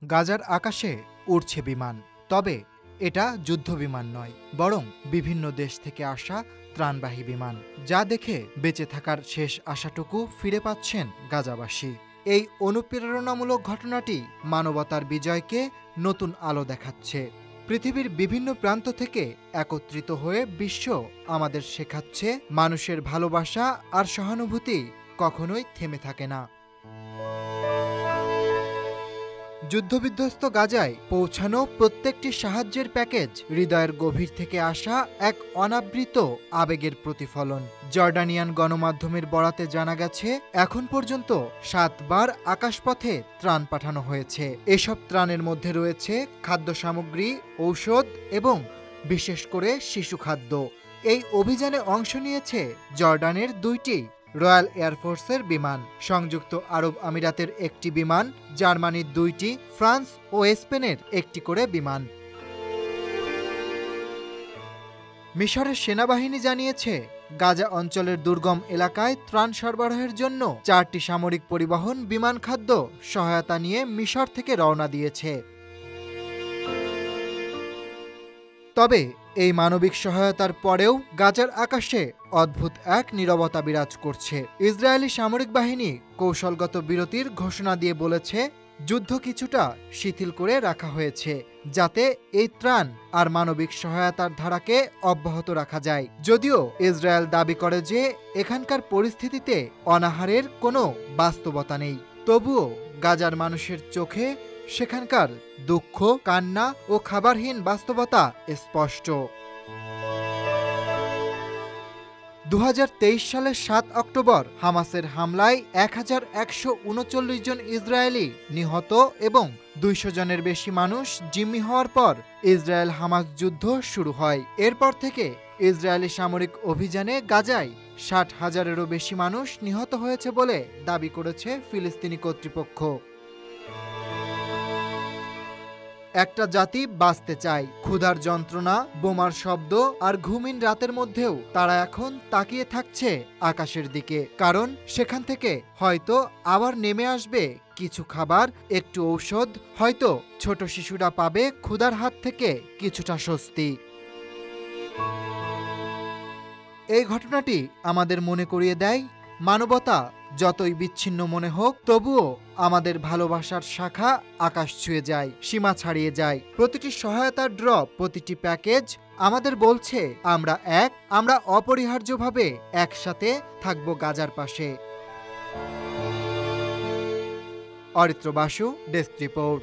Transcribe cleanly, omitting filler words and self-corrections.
গাজার আকাশে উড়ছে বিমান, তবে এটা যুদ্ধবিমান নয়, বরং বিভিন্ন দেশ থেকে আসা ত্রাণবাহী বিমান, যা দেখে বেঁচে থাকার শেষ আশাটুকু ফিরে পাচ্ছেন গাজাবাসী। এই অনুপ্রেরণামূলক ঘটনাটি মানবতার বিজয়কে নতুন আলো দেখাচ্ছে। পৃথিবীর বিভিন্ন প্রান্ত থেকে একত্রিত হয়ে বিশ্ব আমাদের শেখাচ্ছে, মানুষের ভালোবাসা আর সহানুভূতি কখনোই থেমে থাকে না। যুদ্ধবিধ্বস্ত গাজায় পৌঁছানো প্রত্যেকটি সাহায্যের প্যাকেজ হৃদয়ের গভীর থেকে আসা এক অনাবৃত আবেগের প্রতিফলন। জর্ডানিয়ান গণমাধ্যমের বরাতে জানা গেছে, এখন পর্যন্ত 7 বার আকাশপথে ত্রাণ পাঠানো হয়েছে। এসব ত্রাণের মধ্যে রয়েছে খাদ্য সামগ্রী, ঔষধ এবং বিশেষ করে শিশু খাদ্য। এই অভিযানে অংশ নিয়েছে জর্ডানের 2টি রয়্যাল এয়ারফোর্সের বিমান, সংযুক্ত আরব আমিরাতের একটি বিমান, জার্মানির 2টি, ফ্রান্স ও স্পেনের একটি করে বিমান। মিশরের সেনাবাহিনী জানিয়েছে, গাজা অঞ্চলের দুর্গম এলাকায় ত্রাণ সরবরাহের জন্য 4টি সামরিক পরিবহন বিমান খাদ্য সহায়তা নিয়ে মিশর থেকে রওনা দিয়েছে। তবে এই মানবিক সহায়তার পরেও গাজার আকাশে অদ্ভুত এক নীরবতা বিরাজ করছে। ইসরায়েলি সামরিক বাহিনী কৌশলগত বিরতির ঘোষণা দিয়ে বলেছে, যুদ্ধ কিছুটা শিথিল করে রাখা হয়েছে, যাতে এই ত্রাণ আর মানবিক সহায়তার ধারাকে অব্যাহত রাখা যায়। যদিও ইসরায়েল দাবি করে যে এখানকার পরিস্থিতিতে অনাহারের কোনো বাস্তবতা নেই, তবুও গাজার মানুষের চোখে সেখানকার দুঃখ, কান্না ও খাবারহীন বাস্তবতা স্পষ্ট। 2023 সালের 7 অক্টোবর হামাসের হামলায় 1139 জন ইসরায়েলি নিহত এবং 200 জনের বেশি মানুষ জিম্মি হওয়ার পর ইসরায়েল হামাস যুদ্ধ শুরু হয়। এরপর থেকে ইসরায়েলি সামরিক অভিযানে গাজায় 60,000-এরও বেশি মানুষ নিহত হয়েছে বলে দাবি করেছে ফিলিস্তিনি কর্তৃপক্ষ। একটা জাতি বাঁচতে চায়। ক্ষুধার যন্ত্রণা, বোমার শব্দ আর ঘুমহীন রাতের মধ্যেও তারা এখন তাকিয়ে থাকছে আকাশের দিকে, কারণ সেখান থেকে হয়তো আবার নেমে আসবে কিছু খাবার, একটু ঔষধ, হয়তো ছোট শিশুরা পাবে ক্ষুধার হাত থেকে কিছুটা স্বস্তি। এই ঘটনাটি আমাদের মনে করিয়ে দেয়, মানবতা যতই বিচ্ছিন্ন মনে হোক, তবুও আমাদের ভালোবাসার শাখা আকাশ ছুঁয়ে যায়, সীমা ছাড়িয়ে যায়। প্রতিটি সহায়তার ড্রপ, প্রতিটি প্যাকেজ আমাদের বলছে, আমরা অপরিহার্যভাবে একসাথে থাকব গাজার পাশে। Aritra Basu, desk report.